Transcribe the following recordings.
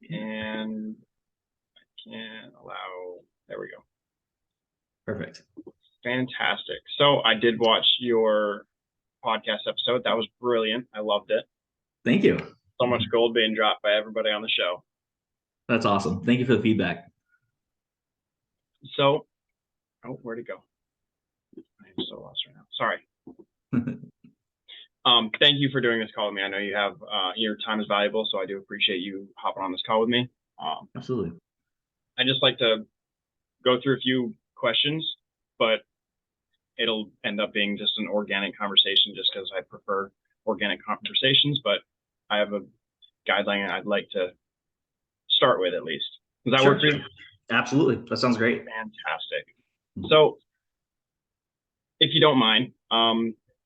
And I can allow, there we go. Perfect. Fantastic. So I did watch your podcast episode. That was brilliant. I loved it. Thank you. So much gold being dropped by everybody on the show. That's awesome. Thank you for the feedback. So, oh, where'd it go? I am so lost right now. Sorry. Thank you for doing this call with me. I know you have your time is valuable, so I do appreciate you hopping on this call with me. Absolutely. I just like to go through a few questions, but it'll end up being just an organic conversation just because I prefer organic conversations, but I have a guideline I'd like to start with at least. Does that work for you? Absolutely. That sounds great. Fantastic. So if you don't mind,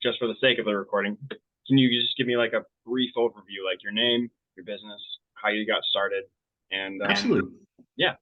just for the sake of the recording, can you just give me like a brief overview, like your name, your business, how you got started? And absolutely. Yeah.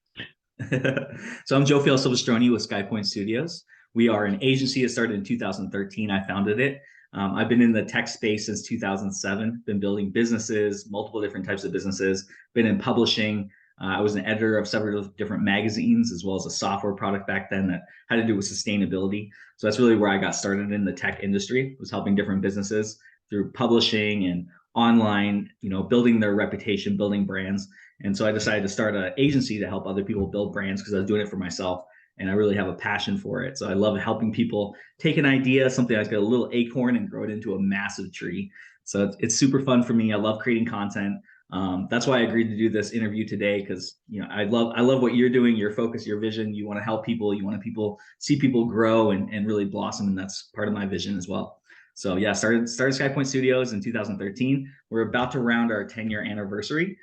So I'm Jophiel Silvestrone with SkyPoint Studios. We are an agency that started in 2013. I founded it. I've been in the tech space since 2007, been building businesses, multiple different types of businesses, been in publishing. I was an editor of several different magazines, as well as a software product back then that had to do with sustainability. So that's really where I got started in the tech industry, was helping different businesses through publishing and online, building their reputation, building brands. And so I decided to start an agency to help other people build brands because I was doing it for myself. And I really have a passion for it. So I love helping people take an idea, something that's got a little acorn, and grow it into a massive tree. So it's super fun for me. I love creating content. That's why I agreed to do this interview today, because I love what you're doing, your focus, your vision. You want to help people. You want to see people grow and really blossom, and that's part of my vision as well. So yeah, started SkyPoint Studios in 2013. We're about to round our 10-year anniversary.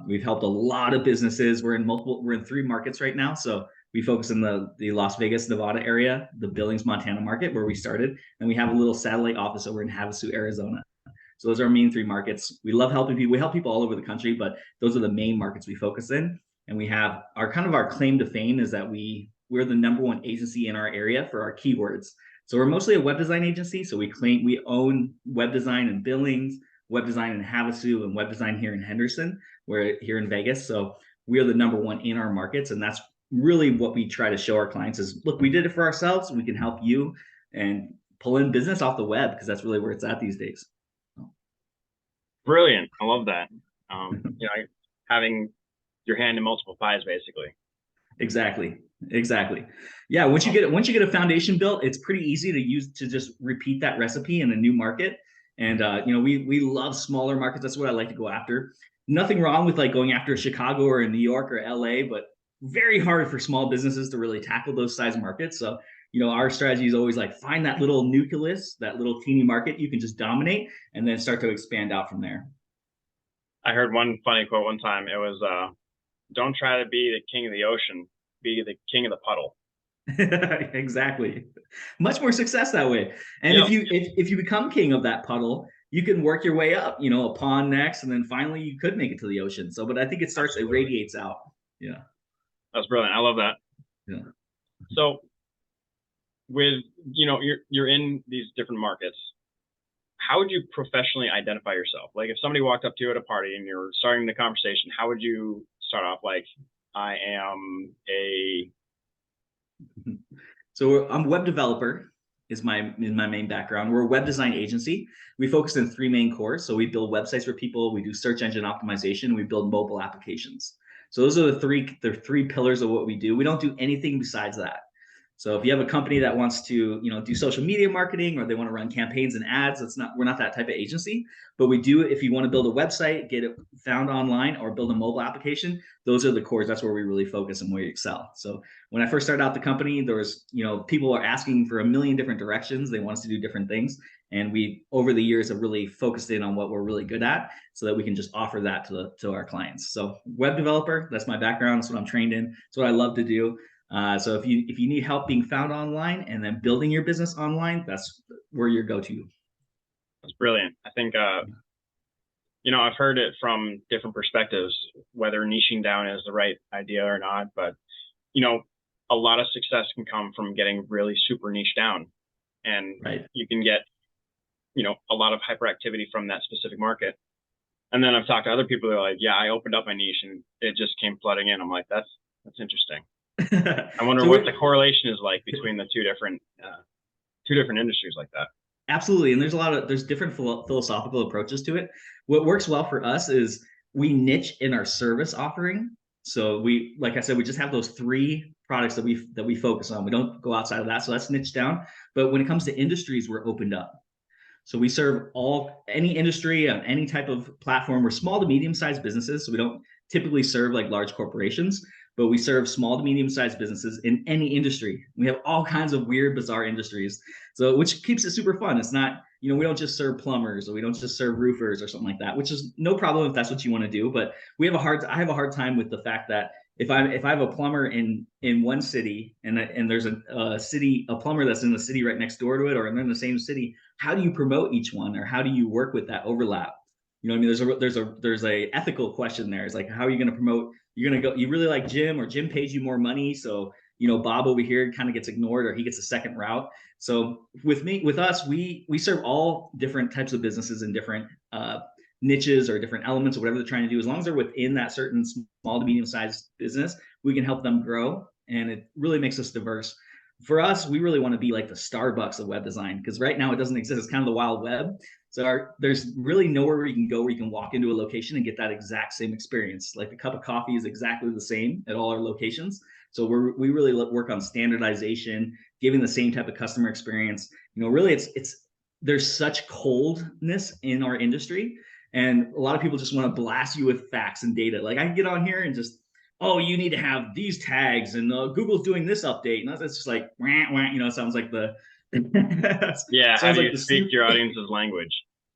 We've helped a lot of businesses. We're in 3 markets right now. So we focus in the Las Vegas, Nevada area, the Billings, Montana market where we started, and we have a little satellite office over in Havasu, Arizona. So those are our main 3 markets. We love helping people. We help people all over the country, but those are the main markets we focus in. And we have our claim to fame is that we're the #1 agency in our area for our keywords. So we're mostly a web design agency. So we own web design in Billings, web design in Havasu, and web design here in Henderson. We're here in Vegas. So we are the #1 in our markets. And that's really what we try to show our clients is, look, we did it for ourselves. We can help you and pull in business off the web, because that's really where it's at these days. Brilliant. I love that. Having your hand in multiple pies, basically. Exactly. Yeah. Once you get a foundation built, it's pretty easy to just repeat that recipe in a new market. And we love smaller markets. That's what I like to go after. Nothing wrong with like going after Chicago or New York or LA, but very hard for small businesses to really tackle those size markets. So our strategy is always like find that little nucleus, that little teeny market you can just dominate, and then start to expand out from there. I heard one funny quote one time. It was, don't try to be the king of the ocean, be the king of the puddle. Exactly. Much more success that way. And if you become king of that puddle, you can work your way up, a pond next, and then finally you could make it to the ocean. So, but I think it radiates out. Yeah. That's brilliant. I love that. Yeah. So with, you're in these different markets. How would you professionally identify yourself? Like if somebody walked up to you at a party and you're starting the conversation, how would you start off? Like, I am a... So I'm a web developer is my main background. We're a web design agency. We focus in 3 main cores. So we build websites for people. We do search engine optimization. We build mobile applications. So those are the three pillars of what we do. We don't do anything besides that. So if you have a company that wants to, do social media marketing, or they want to run campaigns and ads, we're not that type of agency. But we do, if you want to build a website, get it found online, or build a mobile application, those are the cores. That's where we really focus and where we excel. So when I first started out the company, there was, people are asking for a million different directions. They want us to do different things. And we, over the years, have really focused in on what we're really good at so that we can just offer that to our clients. So web developer, that's my background. That's what I'm trained in. That's what I love to do. So if you need help being found online and then building your business online, that's where your go-to. That's brilliant. I think, I've heard it from different perspectives, whether niching down is the right idea or not. But, a lot of success can come from getting really super niche down, and right. You can get, a lot of hyperactivity from that specific market. And then I've talked to other people who are like, yeah, I opened up my niche and it just came flooding in. I'm like, that's interesting. I wonder So what the correlation is like between the two different industries like that. absolutely, and there's different philosophical approaches to it. What works well for us is we niche in our service offering. So we, like I said, we just have those three products that we focus on. We don't go outside of that, so that's niche down. But when it comes to industries, we're opened up. So we serve any industry on any type of platform. We're small to medium sized businesses, so we don't typically serve like large corporations, but we serve small to medium sized businesses in any industry. We have all kinds of weird, bizarre industries, so which keeps it super fun. It's not, we don't just serve plumbers or we don't just serve roofers or something like that, which is no problem if that's what you want to do. But I have a hard time with the fact that if I have a plumber in one city and there's a plumber that's in the city right next door to it, or they're in the same city, how do you promote each one, or how do you work with that overlap? You know what I mean? There's a ethical question there. It's like, how are you going to promote? You're going to go, you really like Jim, or Jim pays you more money, so Bob over here kind of gets ignored, or he gets a second route. So with us, we serve all different types of businesses in different niches or different elements or whatever they're trying to do. As long as they're within that certain small to medium sized business, we can help them grow, and it really makes us diverse. For us, we really want to be like the Starbucks of web design, because right now it doesn't exist. It's kind of the wild web. So there's really nowhere where you can go where you can walk into a location and get that exact same experience. Like a cup of coffee is exactly the same at all our locations. So we really work on standardization, giving the same type of customer experience. Really there's such coldness in our industry, and a lot of people just want to blast you with facts and data. Like I can get on here and just, oh, you need to have these tags, and Google's doing this update, and that's just like, wah, wah, it sounds like the Yeah, how sounds do like you the speak your audience's language?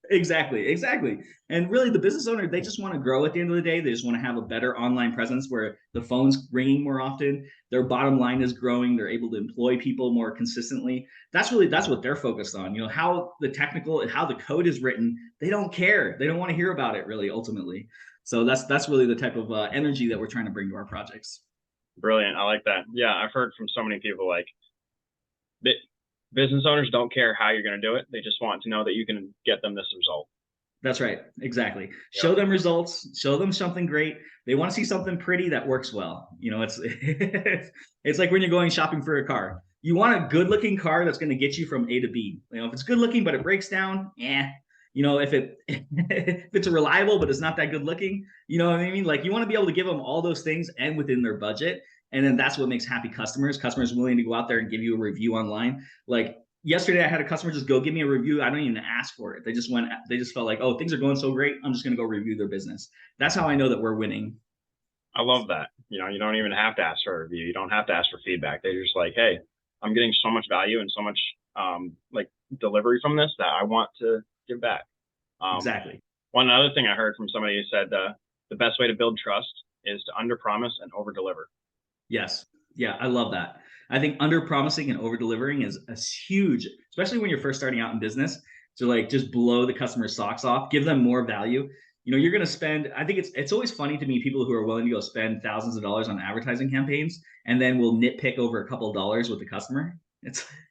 Exactly. And really, the business owner, they just want to grow at the end of the day. They just want to have a better online presence where the phone's ringing more often. Their bottom line is growing. They're able to employ people more consistently. That's what they're focused on. How the code is written, they don't care. They don't want to hear about it, really, ultimately. So that's really the type of energy that we're trying to bring to our projects. Brilliant. I like that. Yeah, I've heard from so many people like that business owners don't care how you're going to do it. They just want to know that you can get them this result. That's right. Exactly. Yep. Show them results, show them something great. They want to see something pretty that works well. It's like when you're going shopping for a car. You want a good looking car that's going to get you from A to B. If it's good looking, but it breaks down, if it's reliable, but it's not that good looking, you know what I mean? Like you want to be able to give them all those things and within their budget. And then that's what makes happy customers willing to go out there and give you a review online. Like yesterday I had a customer just go give me a review. I don't even ask for it. They just felt like, oh, things are going so great, I'm just going to go review their business. That's how I know that we're winning. I love that. You don't even have to ask for a review. You don't have to ask for feedback. They're just like, hey, I'm getting so much value and so much like delivery from this that I want to give back. Exactly. One other thing I heard from somebody who said the best way to build trust is to under promise and over deliver. Yes. Yeah, I love that. I think under promising and over delivering is huge, especially when you're first starting out in business, to like just blow the customer's socks off, give them more value. You're going to spend, I think it's always funny to me, people who are willing to go spend thousands of dollars on advertising campaigns and then will nitpick over a couple of dollars with the customer.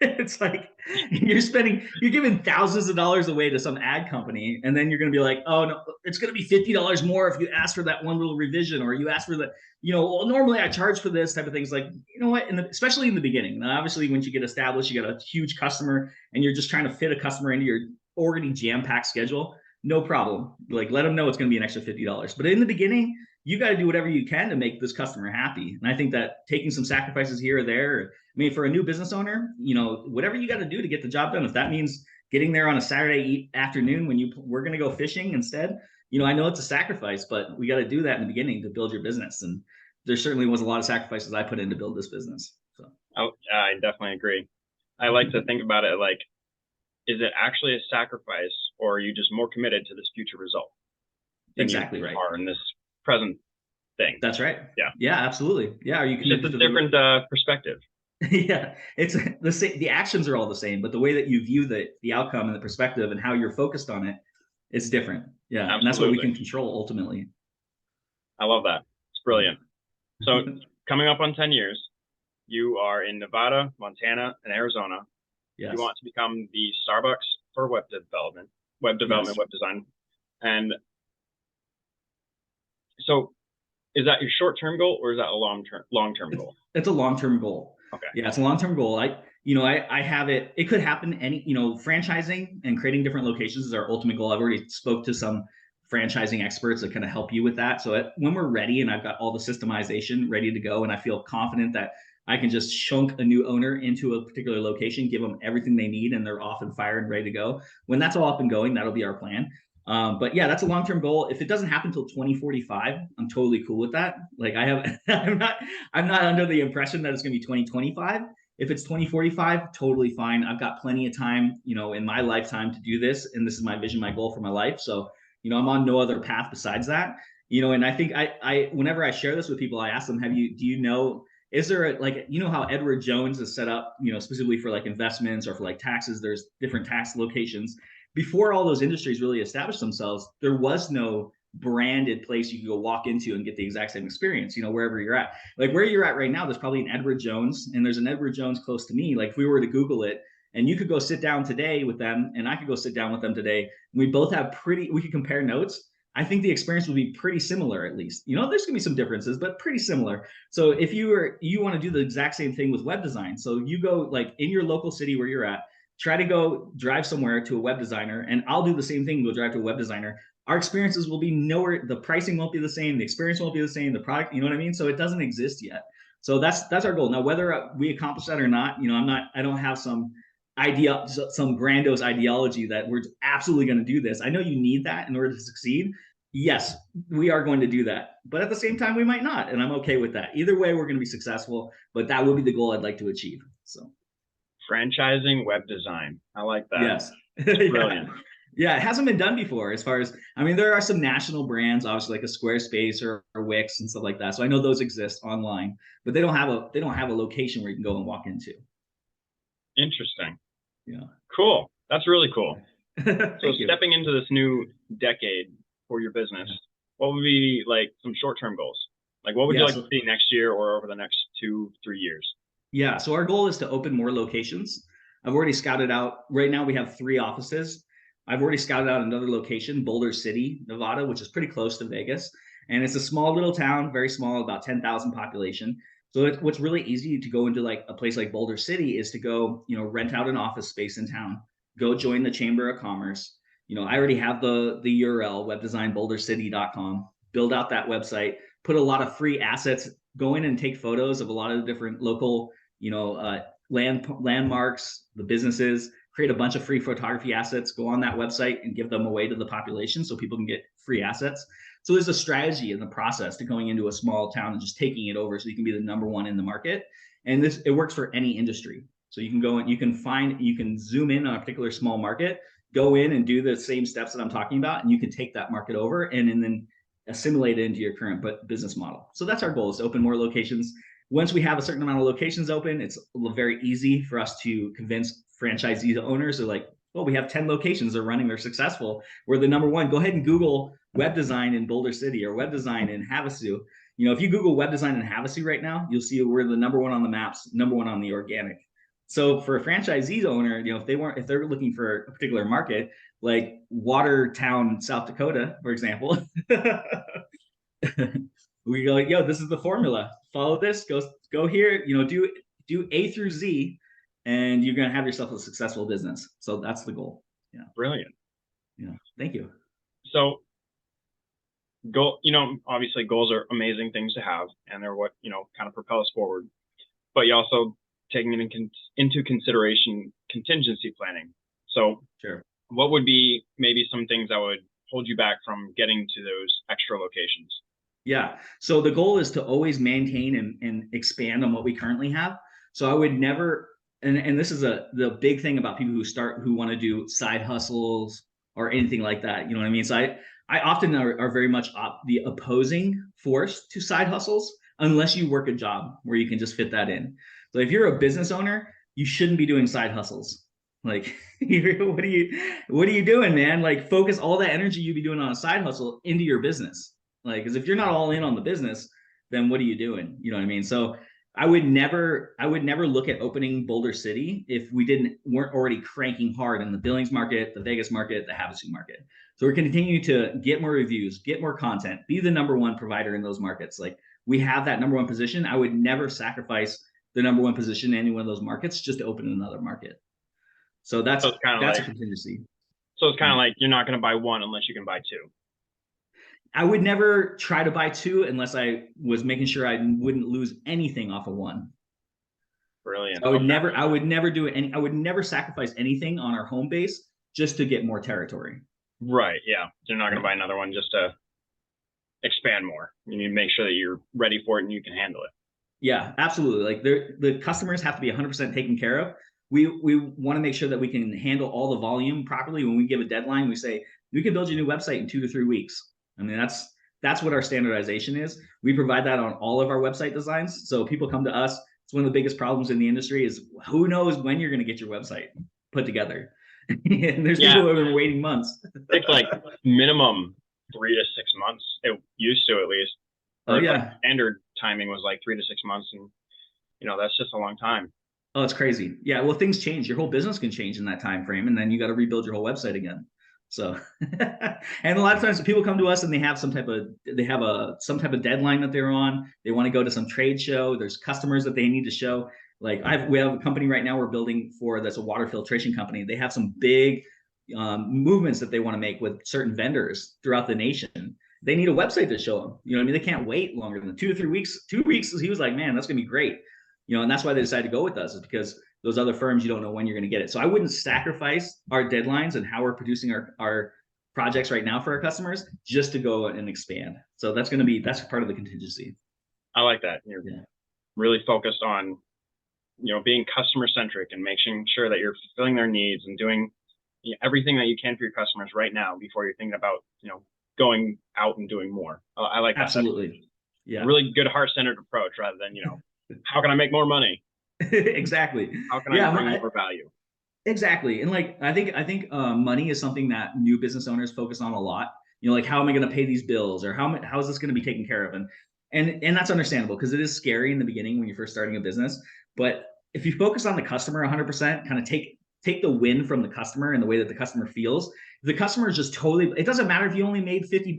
It's like you're giving thousands of dollars away to some ad company, and then you're going to be like, oh no, it's going to be $50 more if you ask for that one little revision, or you ask for the, well, normally I charge for this type of things. Like, what, especially in the beginning. Now, obviously, once you get established, you got a huge customer, and you're just trying to fit a customer into your already jam-packed schedule. No problem. Like, let them know it's going to be an extra $50. But in the beginning, you got to do whatever you can to make this customer happy. And I think that taking some sacrifices here or there, I mean, for a new business owner, whatever you got to do to get the job done, if that means getting there on a Saturday afternoon when we're going to go fishing instead, I know it's a sacrifice, but we got to do that in the beginning to build your business. And there certainly was a lot of sacrifices I put in to build this business. So I definitely agree. I like to think about it like, is it actually a sacrifice, or are you just more committed to this future result? Exactly right. Are in this present thing. That's right. Yeah. Yeah, absolutely. Yeah. Are you committed to a different perspective? Yeah, it's the same. The actions are all the same, but the way that you view the outcome and the perspective and how you're focused on it, it's different. Yeah, absolutely. And that's what we can control ultimately. I love that. It's brilliant. So coming up on 10 years, you are in Nevada, Montana, and Arizona. Yes. You want to become the Starbucks for web development, yes. Web design. And So is that your short-term goal or is that a long-term goal? It's a long-term goal. Okay. Yeah, it's a long-term goal. I have it. It could happen franchising and creating different locations is our ultimate goal. I've already spoke to some franchising experts that kind of help you with that. So when we're ready and I've got all the systemization ready to go and I feel confident that I can just chunk a new owner into a particular location, give them everything they need, and they're off and fired and ready to go. When that's all up and going, that'll be our plan. But yeah, that's a long-term goal. If it doesn't happen until 2045, I'm totally cool with that. Like I'm not under the impression that it's going to be 2025. If it's 2045, totally fine. I've got plenty of time, in my lifetime to do this. And this is my vision, my goal for my life. So, I'm on no other path besides that, and I think whenever I share this with people, I ask them, is there how Edward Jones is set up, specifically for like investments or for like taxes, there's different tax locations. Before all those industries really established themselves, there was no branded place you could go walk into and get the exact same experience, wherever you're at. Like where you're at right now, there's probably an Edward Jones, and there's an Edward Jones close to me. Like if we were to Google it, and you could go sit down today with them, and I could go sit down with them today. We both have we could compare notes. I think the experience would be pretty similar, at least. There's gonna be some differences, but pretty similar. So if you want to do the exact same thing with web design, so you go like in your local city where you're at, try to go drive somewhere to a web designer, and I'll do the same thing, go drive to a web designer. Our experiences will be nowhere, the pricing won't be the same, the experience won't be the same, the product, you know what I mean? So it doesn't exist yet. So that's our goal. Now, whether we accomplish that or not, I don't have some grandiose ideology that we're absolutely going to do this. I know you need that in order to succeed. Yes, we are going to do that. But at the same time, we might not. And I'm okay with that. Either way, we're going to be successful, but that will be the goal I'd like to achieve. So franchising web design. I like that. Yes. Brilliant. Yeah, it hasn't been done before. As far as there are some national brands, obviously like a Squarespace or Wix and stuff like that. So I know those exist online, but they don't have a location where you can go and walk into. Interesting. Yeah. Cool. That's really cool. So stepping into this new decade for your business, what would be like some short-term goals? Like what would you like to see next year or over the next 2-3 years? Yeah. So our goal is to open more locations. I've already scouted out. Right now we have 3 offices. I've already scouted out another location, Boulder City, Nevada, which is pretty close to Vegas. And it's a small little town, very small, about 10,000 population. So what's really easy to go into like a place like Boulder City is to go, rent out an office space in town, go join the Chamber of Commerce. I already have the URL, webdesignbouldercity.com, build out that website, put a lot of free assets, go in and take photos of a lot of the different local, landmarks, the businesses, create a bunch of free photography assets, go on that website and give them away to the population so people can get free assets. So there's a strategy in the process to going into a small town and just taking it over so you can be the number one in the market. And it works for any industry. So you can go and you can zoom in on a particular small market, go in and do the same steps that I'm talking about, and you can take that market over and then assimilate it into your current business model. So that's our goal, is to open more locations. Once we have a certain amount of locations open, it's very easy for us to convince franchisee owners. They're like, well, we have 10 locations, they're running, they're successful. We're the number one. Go ahead and Google web design in Boulder City or web design in Havasu. If you Google web design in Havasu right now, you'll see we're the number one on the maps, number one on the organic. So for a franchisee owner, if they're looking for a particular market, like Watertown, South Dakota, for example, we go, yo, this is the formula. Follow this, go here, do A through Z, and you're going to have yourself a successful business. So that's the goal. Yeah. Brilliant. Yeah. Thank you. So obviously goals are amazing things to have, and they're what, kind of propel us forward, but you also taking into consideration contingency planning. So sure. What would be maybe some things that would hold you back from getting to those extra locations? Yeah. So the goal is to always maintain and expand on what we currently have. So I would never, and this is the big thing about people who want to do side hustles or anything like that. You know what I mean? So I often are very much the opposing force to side hustles, unless you work a job where you can just fit that in. So if you're a business owner, you shouldn't be doing side hustles. Like, what are you doing, man? Like, focus all that energy you'd be doing on a side hustle into your business. Like, because if you're not all in on the business, then what are you doing? You know what I mean? So I would never look at opening Boulder City if we weren't already cranking hard in the Billings market, the Vegas market, the Havasu market. So we're continuing to get more reviews, get more content, be the number one provider in those markets. Like we have that number one position. I would never sacrifice the number one position in any one of those markets just to open another market. So So it's kind of that's like, a contingency. so it's kind of like you're not going to buy one unless you can buy two. I would never try to buy two unless I was making sure I wouldn't lose anything off of one. Brilliant. So Okay. I would never do it. I would never sacrifice anything on our home base just to get more territory. Right. Yeah. You're not going to Right. buy another one just to expand more. You need to make sure that you're ready for it and you can handle it. Yeah, absolutely. Like the customers have to be 100% taken care of. We want to make sure that we can handle all the volume properly. When we give a deadline, we say we can build you a new website in 2 to 3 weeks. I mean, that's what our standardization is. We provide that on all of our website designs. So people come to us. It's one of the biggest problems in the industry is who knows when you're going to get your website put together. And there's people Yeah. who have been waiting months. It's like minimum 3 to 6 months. It used to, at least. Oh Or like yeah. standard timing was like 3 to 6 months, and that's just a long time. Oh, it's crazy. Yeah, well, things change. Your whole business can change in that time frame, and then you got to rebuild your whole website again. So, and a lot of times people come to us and they have some type of deadline that they're on. They want to go to some trade show. There's customers that they need to show. Like we have a company right now we're building for that's a water filtration company. They have some big movements that they want to make with certain vendors throughout the nation. They need a website to show them. You know what I mean? They can't wait longer than 2 to 3 weeks. 2 weeks, he was like, man, that's gonna be great. And that's why they decided to go with us is because those other firms, you don't know when you're going to get it. So I wouldn't sacrifice our deadlines and how we're producing our projects right now for our customers just to go and expand. So that's part of the contingency. I like that. You're really focused on, being customer centric and making sure that you're fulfilling their needs and doing everything that you can for your customers right now before you're thinking about, going out and doing more. I like that. Absolutely. Yeah. Really good heart-centered approach rather than, how can I make more money? Exactly. How can I bring more value? Exactly. And like I think money is something that new business owners focus on a lot. Like how am I going to pay these bills or how is this going to be taken care of? And that's understandable because it is scary in the beginning when you're first starting a business. But if you focus on the customer 100%, kind of take the win from the customer and the way that the customer feels. If the customer is just totally, it doesn't matter if you only made $50. It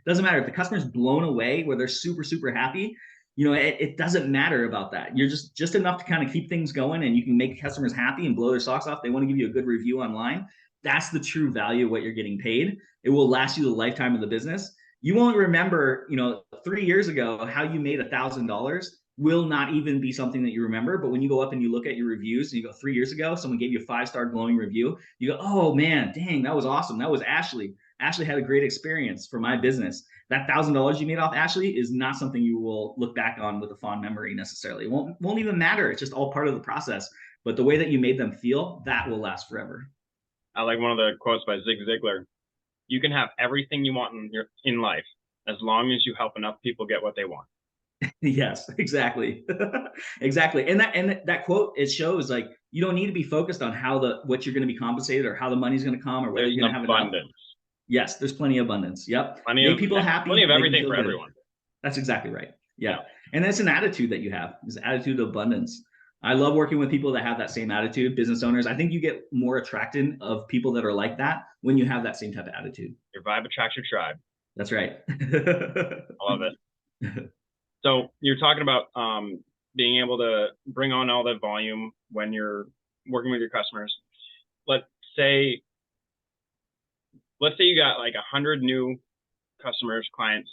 doesn't matter if the customer's blown away where they're super, super happy. It doesn't matter about that. You're just enough to kind of keep things going and you can make customers happy and blow their socks off. They want to give you a good review online. That's the true value of what you're getting paid. It will last you the lifetime of the business. You won't remember, 3 years ago, how you made $1,000 will not even be something that you remember. But when you go up and you look at your reviews and you go 3 years ago, someone gave you a 5-star glowing review. You go, oh man, dang, that was awesome. That was Ashley. Ashley had a great experience for my business. That $1,000 you made off Ashley is not something you will look back on with a fond memory necessarily. It won't even matter. It's just all part of the process. But the way that you made them feel, that will last forever. I like one of the quotes by Zig Ziglar. You can have everything you want in life as long as you help enough people get what they want. Yes, exactly. Exactly. And that quote, it shows like you don't need to be focused on what you're going to be compensated or how the money's going to come or whether There's you're going to have abundance. enough. Yes, there's plenty of abundance. Yep. Plenty Make people happy. Plenty of make them everything feel for good. everyone. That's exactly right. Yeah. And that's an attitude that you have. It's an attitude of abundance. I love working with people that have that same attitude, business owners. I think you get more attracted of people that are like that when you have that same type of attitude. Your vibe attracts your tribe. That's right. I love it. So you're talking about being able to bring on all that volume when you're working with your customers. Let's say you got like 100 new customers, clients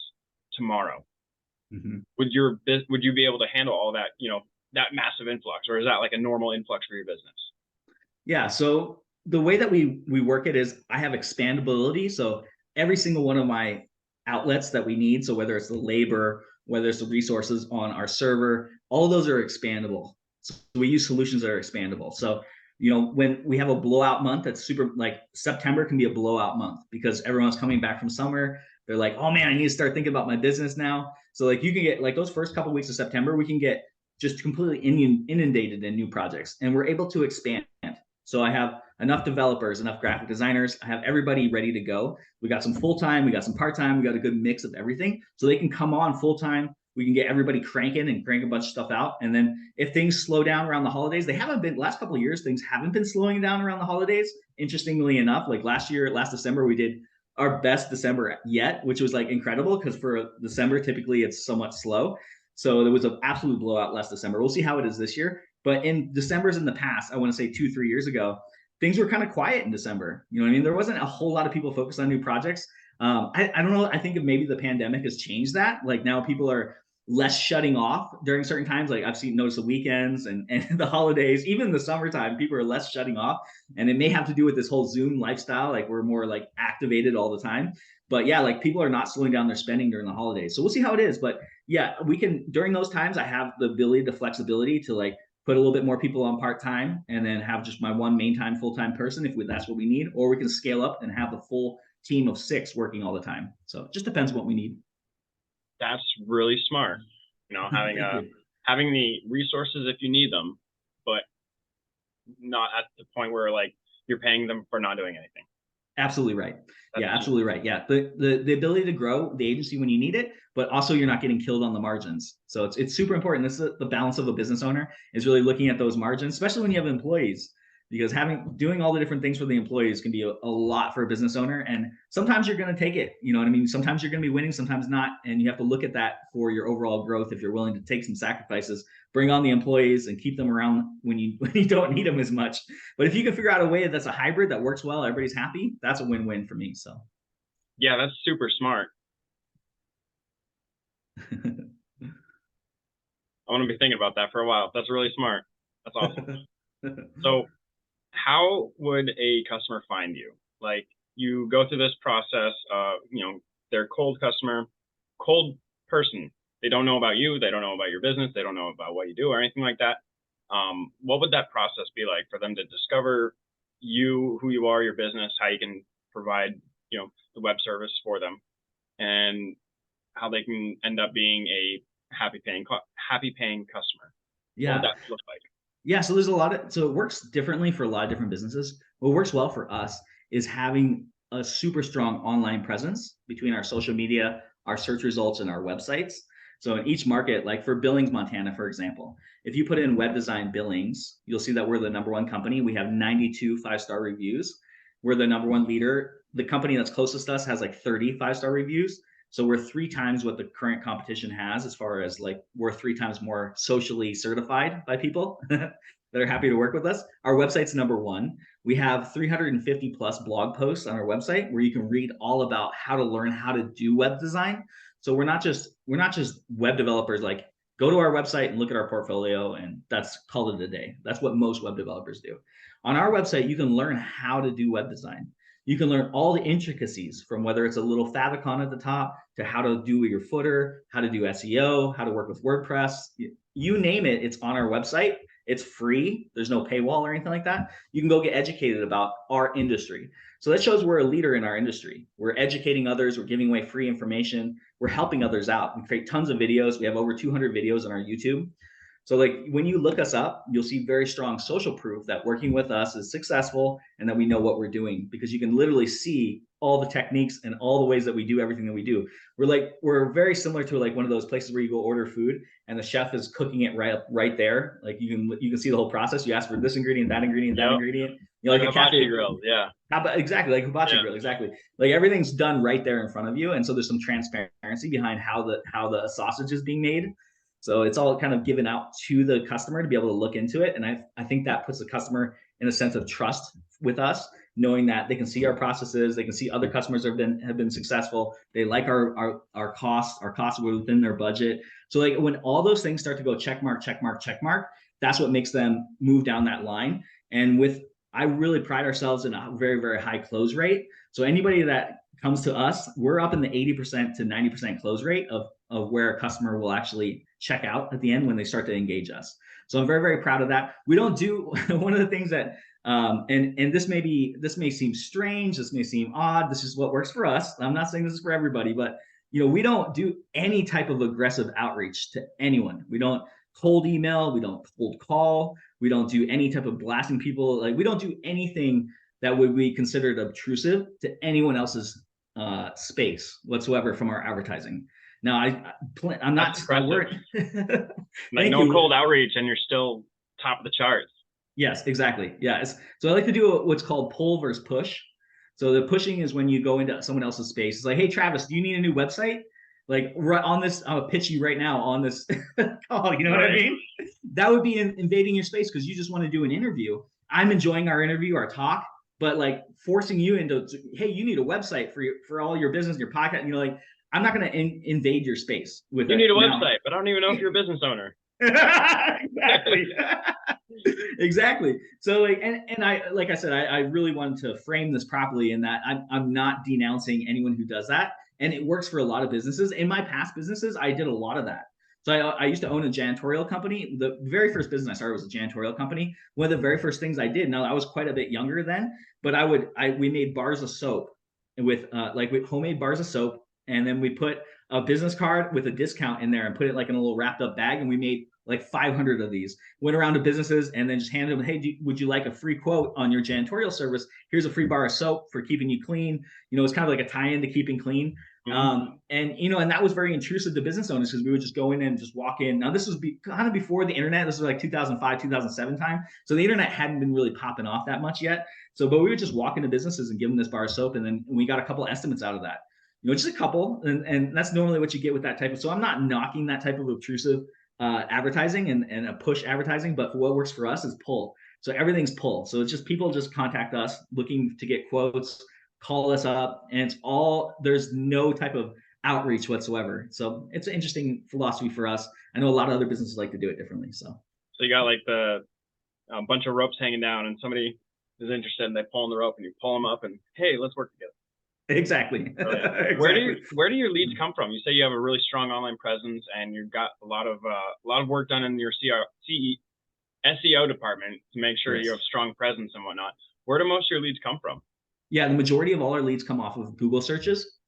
tomorrow. Mm-hmm. Would you be able to handle all that, that massive influx, or is that like a normal influx for your business? Yeah. So the way that we work it is I have expandability. So every single one of my outlets that we need, so whether it's the labor, whether it's the resources on our server, all of those are expandable. So we use solutions that are expandable. So, when we have a blowout month, that's super, like September can be a blowout month because everyone's coming back from summer. They're like, oh man, I need to start thinking about my business now. So like you can get like those first couple of weeks of September, we can get just completely inundated in new projects and we're able to expand. So I have enough developers, enough graphic designers. I have everybody ready to go. We got some full-time, we got some part-time, we got a good mix of everything. So they can come on full-time. We can get everybody cranking and crank a bunch of stuff out. And then if things slow down around the holidays, they haven't been, last couple of years, things haven't been slowing down around the holidays. Interestingly enough, like last December, we did our best December yet, which was like incredible because for December, typically it's somewhat slow. So there was an absolute blowout last December. We'll see how it is this year. But in Decembers in the past, I want to say 2, 3 years ago, things were kind of quiet in December. You know what I mean? There wasn't a whole lot of people focused on new projects. I don't know. I think maybe the pandemic has changed that. Like now people are less shutting off during certain times. Like I've seen notice the weekends and the holidays, even the summertime, people are less shutting off. And it may have to do with this whole Zoom lifestyle. Like we're more like activated all the time. But yeah, like people are not slowing down their spending during the holidays. So we'll see how it is. But yeah, we can during those times, I have the ability, the flexibility to like put a little bit more people on part-time and then have just my one main time full-time person if that's what we need, or we can scale up and have the full team of 6 working all the time. So it just depends what we need. That's really smart. Having the resources if you need them, but not at the point where like you're paying them for not doing anything. Absolutely right. Yeah, absolutely right. Yeah, the ability to grow the agency when you need it, but also you're not getting killed on the margins. So it's super important. This is the balance of a business owner is really looking at those margins, especially when you have employees, because doing all the different things for the employees can be a lot for a business owner. And sometimes you're going to take it. You know what I mean? Sometimes you're going to be winning, sometimes not, and you have to look at that for your overall growth. If you're willing to take some sacrifices, bring on the employees and keep them around when you don't need them as much. But if you can figure out a way that's a hybrid that works well, everybody's happy, that's a win-win for me. So yeah, that's super smart. I want to be thinking about that for a while. That's really smart. That's awesome. So how would a customer find you? Like you go through this process, they're cold customer, cold person. They don't know about you. They don't know about your business. They don't know about what you do or anything like that. What would that process be like for them to discover you, who you are, your business, how you can provide, the web service for them, and how they can end up being a happy paying customer? Yeah. What would that look like? Yeah, so it works differently for a lot of different businesses. What works well for us is having a super strong online presence between our social media, our search results, and our websites. So in each market, like for Billings, Montana, for example, if you put in web design Billings, you'll see that we're the number 1 company. We have 92 5-star reviews. We're the number 1 leader. The company that's closest to us has like 30 5-star reviews. So we're 3 times what the current competition has, as far as like we're 3 times more socially certified by people that are happy to work with us. Our website's number 1. We have 350 plus blog posts on our website where you can read all about how to learn how to do web design. So we're not just web developers. Like go to our website and look at our portfolio and that's called it a day. That's what most web developers do. On our website, you can learn how to do web design. You can learn all the intricacies from whether it's a little favicon at the top to how to do your footer, how to do SEO, how to work with WordPress. You name it, it's on our website. It's free. There's no paywall or anything like that. You can go get educated about our industry. So that shows we're a leader in our industry. We're educating others. We're giving away free information. We're helping others out. We create tons of videos. We have over 200 videos on our YouTube. So like when you look us up, you'll see very strong social proof that working with us is successful and that we know what we're doing, because you can literally see all the techniques and all the ways that we do everything that we do. We're very similar to like one of those places where you go order food and the chef is cooking it right there. Like you can see the whole process. You ask for this ingredient, that ingredient, that ingredient. Like a hibachi grill, yeah. Exactly, like hibachi grill, exactly. Like everything's done right there in front of you, and so there's some transparency behind how the sausage is being made. So it's all kind of given out to the customer to be able to look into it. And I think that puts the customer in a sense of trust with us, knowing that they can see our processes, they can see other customers have been successful. They like our costs were within their budget. So like when all those things start to go check mark, that's what makes them move down that line. And I really pride ourselves in a very, very high close rate. So anybody that comes to us, we're up in the 80% to 90% close rate of where a customer will actually check out at the end when they start to engage us. So I'm very, very proud of that. We don't do one of the things that, and this may seem strange, this may seem odd. This is what works for us. I'm not saying this is for everybody, but we don't do any type of aggressive outreach to anyone. We don't cold email, we don't cold call, we don't do any type of blasting people. Like we don't do anything that would be considered obtrusive to anyone else's space whatsoever from our advertising. Now, I'm not like no cold outreach, and you're still top of the charts. Yes, exactly. Yes. So I like to do what's called pull versus push. So the pushing is when you go into someone else's space. It's like, hey, Travis, do you need a new website? Like right on this, I'll pitch you right now on this call. You know what I mean? That would be invading your space because you just want to do an interview. I'm enjoying our interview, our talk, but like forcing you into, hey, you need a website for all your business, your podcast. And you're like, I'm not going to invade your space with You need a now. website, but I don't even know if you're a business owner. Exactly. Exactly. So like, and I, like I said, I really wanted to frame this properly in that I'm not denouncing anyone who does that. And it works for a lot of businesses. In my past businesses, I did a lot of that. So I used to own a janitorial company. The very first business I started was a janitorial company. One of the very first things I did, now I was quite a bit younger then, but we made bars of soap with with homemade bars of soap. And then we put a business card with a discount in there and put it like in a little wrapped up bag. And we made like 500 of these, went around to businesses and then just handed them, hey, would you like a free quote on your janitorial service? Here's a free bar of soap for keeping you clean. You know, it's kind of like a tie-in to keeping clean. And you know, and that was very intrusive to business owners because we would just go in and just walk in. Now this was kind of before the internet. This was like 2005, 2007 time. So the internet hadn't been really popping off that much yet. So, but we would just walk into businesses and give them this bar of soap, and then we got a couple estimates out of that. You know, just a couple, and that's normally what you get with that type of. So I'm not knocking that type of obtrusive advertising and a push advertising, but what works for us is pull. So everything's pull. So it's just people just contact us looking to get quotes, call us up, and it's all, there's no type of outreach whatsoever. So it's an interesting philosophy for us. I know a lot of other businesses like to do it differently. So you got like the bunch of ropes hanging down, and somebody is interested, and they pull on the rope, and you pull them up, and hey, let's work together. Exactly. Exactly. Where do your leads come from? You say you have a really strong online presence, and you've got a lot of work done in your SEO department to make sure you have strong presence and whatnot. Where do most of your leads come from? Yeah, the majority of all our leads come off of Google searches.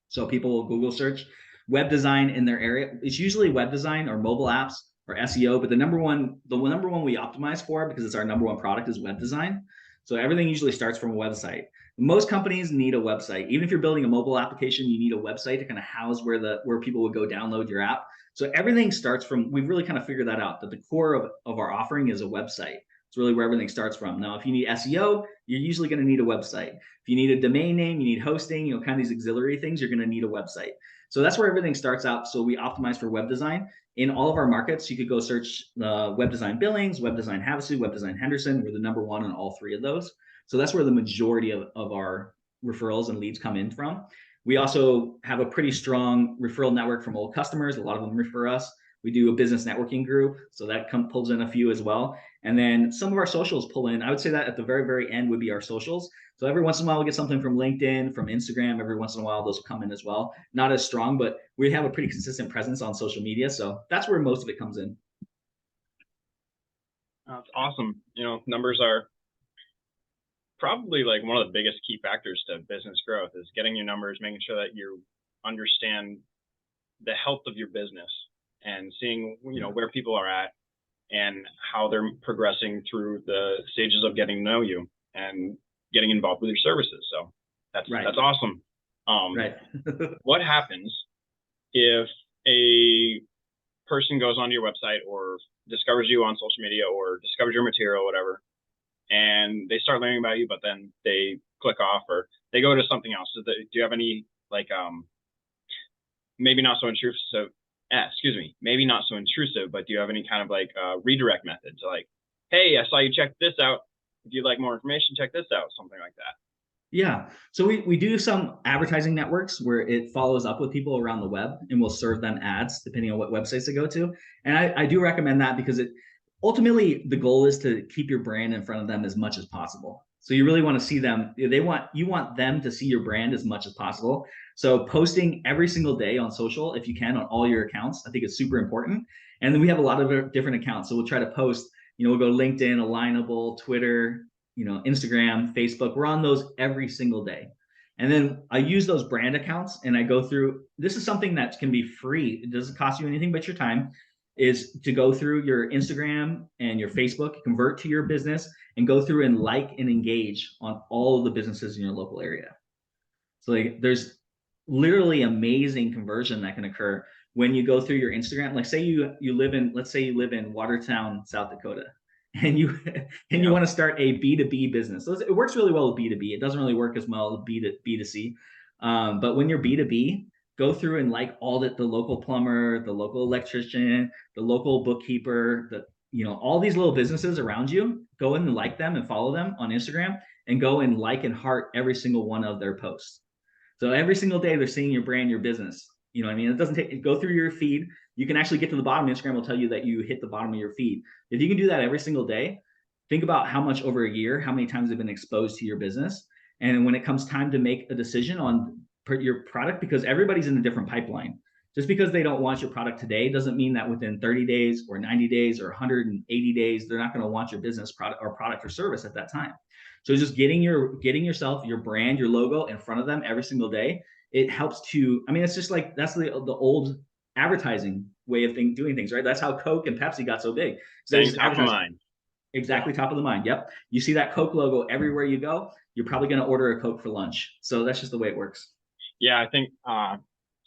So people will Google search web design in their area. It's usually web design or mobile apps or SEO, but the number one we optimize for, because it's our number one product, is web design. So everything usually starts from a website. Most companies need a website. Even if you're building a mobile application, you need a website to kind of house where people would go download your app. So everything starts from, we've really kind of figured that out, that the core of our offering is a website. It's really where everything starts from. Now, if you need SEO, you're usually going to need a website. If you need a domain name, you need hosting, you know, kind of these auxiliary things, you're going to need a website. So that's where everything starts out. So we optimize for web design. In all of our markets, you could go search web design Billings, web design Havasu, web design Henderson. We're the number one in all three of those. So that's where the majority of our referrals and leads come in from. We also have a pretty strong referral network from old customers. A lot of them refer us. We do a business networking group, so that pulls in a few as well. And then some of our socials pull in. I would say that at the very, very end would be our socials. So every once in a while, we'll get something from LinkedIn, from Instagram. Every once in a while, those will come in as well. Not as strong, but we have a pretty consistent presence on social media. So that's where most of it comes in. That's awesome. You know, numbers are probably like one of the biggest key factors to business growth, is getting your numbers, making sure that you understand the health of your business and seeing, you know, where people are at and how they're progressing through the stages of getting to know you and getting involved with your services. So that's awesome. What happens if a person goes onto your website or discovers you on social media or discovers your material or whatever, and they start learning about you, but then they click off or they go to something else? Do you have any, like, maybe not so intrusive, maybe not so intrusive, but do you have any kind of like redirect methods? Like, hey, I saw you check this out. If you'd like more information, check this out, something like that. Yeah. So we do some advertising networks where it follows up with people around the web and we'll serve them ads depending on what websites they go to. And I do recommend that because ultimately the goal is to keep your brand in front of them as much as possible. So you really want to see them. You want them to see your brand as much as possible. So posting every single day on social, if you can, on all your accounts, I think it's super important. And then we have a lot of different accounts. So we'll try to post, you know, we'll go LinkedIn, Alignable, Twitter, you know, Instagram, Facebook. We're on those every single day. And then I use those brand accounts and I go through, this is something that can be free. It doesn't cost you anything but your time, is to go through your Instagram and your Facebook, convert to your business and go through and like and engage on all of the businesses in your local area. So like there's literally amazing conversion that can occur when you go through your Instagram. Like say you live in, let's say you live in Watertown, South Dakota, and you and you Yeah. want to start a B2B business. So it works really well with B2B. It doesn't really work as well with B2C. But when you're B2B, go through and like all the local plumber, the local electrician, the local bookkeeper, all these little businesses around you. Go in and like them and follow them on Instagram, and go and like and heart every single one of their posts. So every single day they're seeing your brand, your business. You know what I mean? It doesn't take, go through your feed. You can actually get to the bottom. Instagram will tell you that you hit the bottom of your feed. If you can do that every single day, think about how much over a year, how many times they've been exposed to your business. And when it comes time to make a decision on your product, because everybody's in a different pipeline. Just because they don't want your product today doesn't mean that within 30 days or 90 days or 180 days, they're not going to want your business product or service at that time. So just getting yourself, your brand, your logo in front of them every single day, it helps to, I mean, it's just like, that's the old advertising way of doing things, right? That's how Coke and Pepsi got so big. Staying top of mind. Exactly, top of the mind. Yep. You see that Coke logo everywhere you go, you're probably going to order a Coke for lunch. So that's just the way it works. Yeah, I think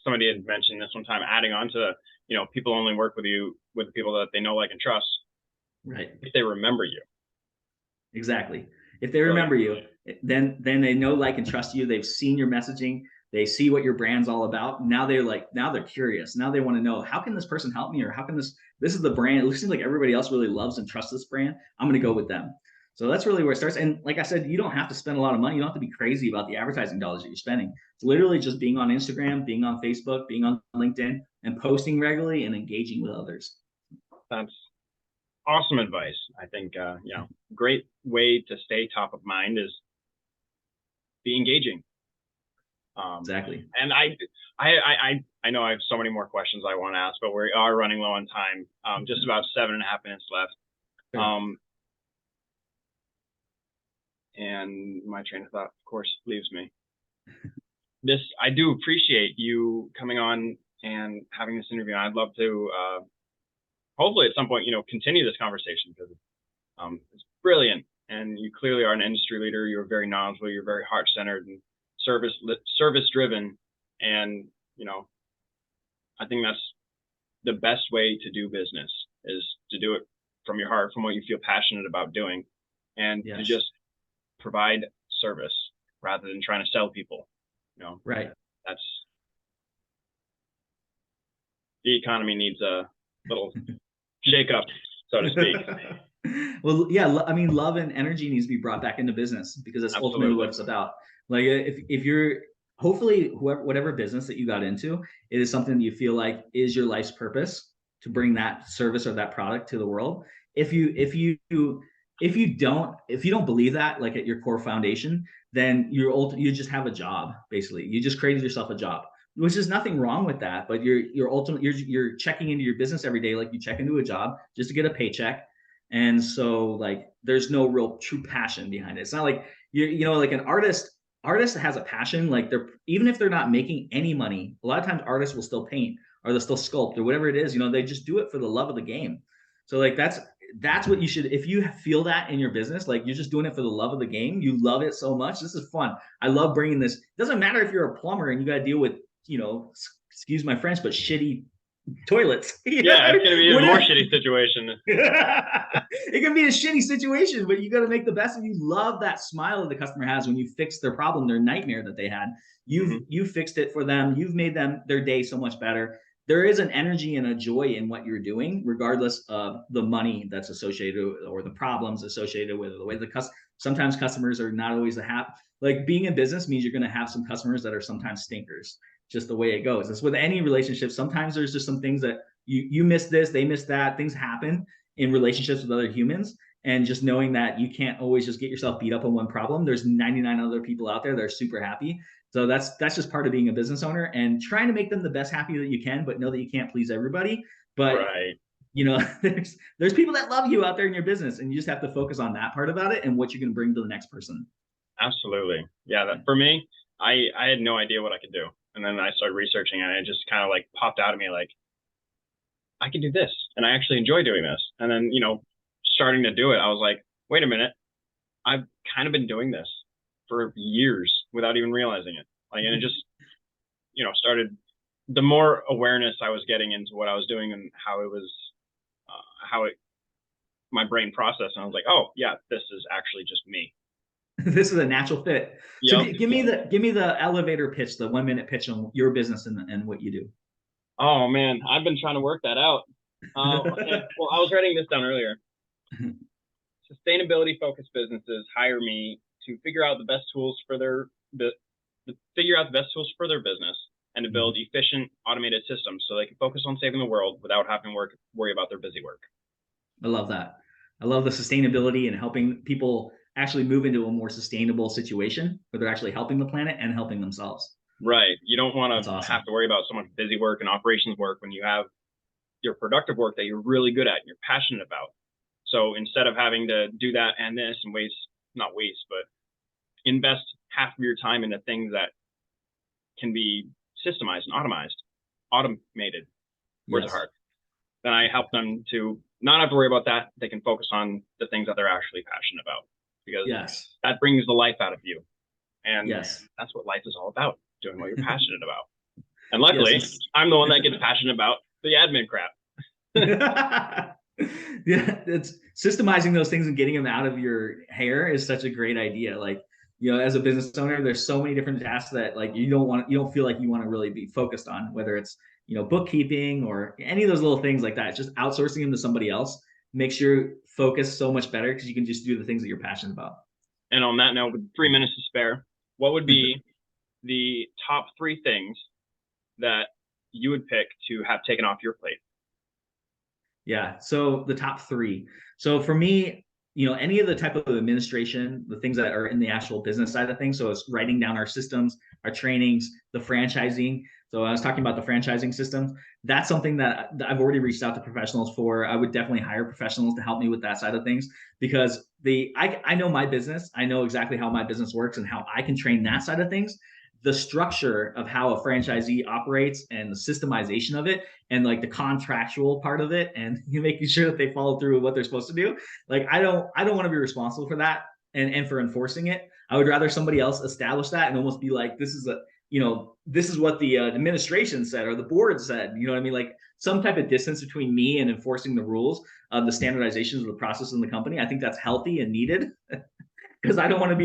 somebody had mentioned this one time, adding on to, people only work with you with the people that they know, like, and trust. Right. If they remember you. Exactly. If they remember you, then they know, like, and trust you. They've seen your messaging. They see what your brand's all about. Now they're curious. Now they want to know, how can this person help me? Or how can this is the brand. It seems like everybody else really loves and trusts this brand. I'm going to go with them. So that's really where it starts. And like I said, you don't have to spend a lot of money. You don't have to be crazy about the advertising dollars that you're spending. It's literally just being on Instagram, being on Facebook, being on LinkedIn, and posting regularly and engaging with others. That's awesome advice. I think, great way to stay top of mind is be engaging. Exactly. And I know I have so many more questions I want to ask, but we are running low on time. Just about 7.5 minutes left. Sure. And my train of thought, of course, leaves me. I do appreciate you coming on and having this interview. I'd love to, hopefully at some point, continue this conversation, because it's brilliant. And you clearly are an industry leader. You're very knowledgeable. You're very heart-centered and service-driven. And, I think that's the best way to do business, is to do it from your heart, from what you feel passionate about doing, and to just provide service rather than trying to sell people. Right. That's, the economy needs a little shake up, so to speak. Well, yeah, I mean, love and energy needs to be brought back into business, because that's ultimately what it's about. Like, if you're, hopefully whatever business that you got into, it is something that you feel like is your life's purpose, to bring that service or that product to the world. If you don't believe that, like, at your core foundation, then you just have a job. Basically, you just created yourself a job, which is nothing wrong with that. But you're checking into your business every day, like you check into a job, just to get a paycheck. And so, like, there's no real true passion behind it. It's not like like an artist has a passion. Like, even if they're not making any money, a lot of times artists will still paint, or they'll still sculpt, or whatever it is. They just do it for the love of the game. So, like, that's what you should, if you feel that in your business, like, you're just doing it for the love of the game, you love it so much. This is fun. I love bringing this. It doesn't matter if you're a plumber and you got to deal with, excuse my French, but shitty toilets. Yeah, it's going to be a more shitty situation. It can be a shitty situation, but you got to make the best of it. You love that smile that the customer has when you fix their problem, their nightmare that they had. You fixed it for them. You've made their day so much better. There is an energy and a joy in what you're doing, regardless of the money that's associated, or the problems associated with it, the way sometimes customers are not always like, being in business means you're going to have some customers that are sometimes stinkers. Just the way it goes. It's with any relationship. Sometimes there's just some things that you miss this, they miss that. Things happen in relationships with other humans. And just knowing that you can't always just get yourself beat up on one problem. There's 99 other people out there that are super happy. So that's just part of being a business owner, and trying to make them the best happy that you can, but know that you can't please everybody. But there's people that love you out there in your business, and you just have to focus on that part about it and what you can bring to the next person. Absolutely. Yeah. For me, I had no idea what I could do. And then I started researching, and it just kind of, like, popped out of me, like, I can do this, and I actually enjoy doing this. And then, starting to do it, I was like, wait a minute, I've kind of been doing this for years without even realizing it. Like, and it just, started, the more awareness I was getting into what I was doing and how it was, how it my brain processed, and I was like, oh yeah, this is actually just me. This is a natural fit. So Yep. give me the elevator pitch, the 1 minute pitch on your business and what you do. Oh man, I've been trying to work that out. Okay. Well, I was writing this down earlier. Sustainability focused businesses hire me to figure out the best tools for their business and to build efficient automated systems so they can focus on saving the world without having to worry about their busy work. I love that. I love the sustainability and helping people actually move into a more sustainable situation where they're actually helping the planet and helping themselves. Right. You don't want That's to awesome. have to worry about so much busy work and operations work when you have your productive work that you're really good at and you're passionate about. So instead of having to do that and this and not waste, but invest half of your time into things that can be systemized and automated. Words are hard. Then I help them to not have to worry about that. They can focus on the things that they're actually passionate about, because that brings the life out of you. And that's what life is all about, doing what you're passionate about. And luckily, I'm the one that gets passionate about the admin crap. Yeah, it's systemizing those things and getting them out of your hair is such a great idea. Like, you know, as a business owner, there's so many different tasks that like you don't feel like you want to really be focused on, whether it's, you know, bookkeeping or any of those little things like that. Just outsourcing them to somebody else makes your focus so much better because you can just do the things that you're passionate about. And on that note, with 3 minutes to spare, what would be the top 3 things that you would pick to have taken off your plate? Yeah. So the top 3. So for me, you know, any of the type of administration, the things that are in the actual business side of things. So it's writing down our systems, our trainings, the franchising. So I was talking about the franchising systems. That's something that I've already reached out to professionals for. I would definitely hire professionals to help me with that side of things, because I know my business. I know exactly how my business works and how I can train that side of things. The structure of how a franchisee operates and the systemization of it and like the contractual part of it and you making sure that they follow through with what they're supposed to do. Like I don't want to be responsible for that and for enforcing it. I would rather somebody else establish that and almost be like, this is a, you know, this is what the administration said or the board said, you know what I mean? Like some type of distance between me and enforcing the rules of the standardizations of the process in the company. I think that's healthy and needed. Because I don't want to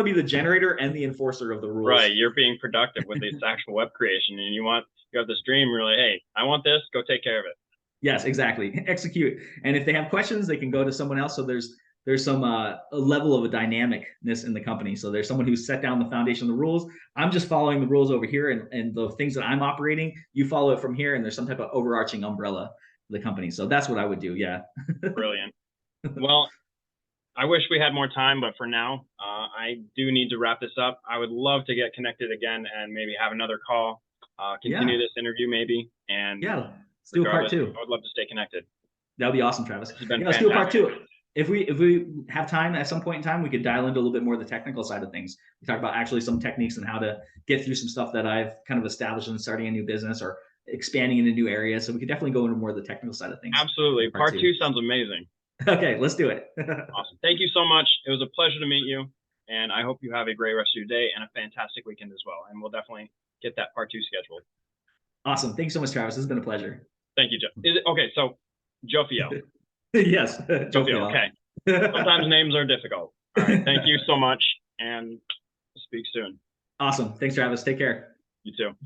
be the generator and the enforcer of the rules. Right, you're being productive with this actual web creation, and you have this dream. You're like, hey, I want this. Go take care of it. Yes, exactly. Execute. And if they have questions, they can go to someone else. So there's some a level of a dynamicness in the company. So there's someone who's set down the foundation of the rules. I'm just following the rules over here, and the things that I'm operating, you follow it from here. And there's some type of overarching umbrella of the company. So that's what I would do. Yeah. Brilliant. Well, I wish we had more time, but for now, I do need to wrap this up. I would love to get connected again and maybe have another call, continue this interview maybe. And let's do a part 2. I would love to stay connected. That would be awesome, Travis. Let's do a part 2. If we have time at some point in time, we could dial into a little bit more of the technical side of things. We talk about actually some techniques and how to get through some stuff that I've kind of established in starting a new business or expanding into new areas. So we could definitely go into more of the technical side of things. Absolutely. Part 2 sounds amazing. Okay, let's do it. Awesome. Thank you so much. It was a pleasure to meet you. And I hope you have a great rest of your day and a fantastic weekend as well. And we'll definitely get that part 2 scheduled. Awesome. Thanks so much, Travis. This has been a pleasure. Thank you, Joe. Okay, so Jophiel. Yes. Jophiel. Okay. Sometimes names are difficult. All right. Thank you so much. And speak soon. Awesome. Thanks, Travis. Take care. You too.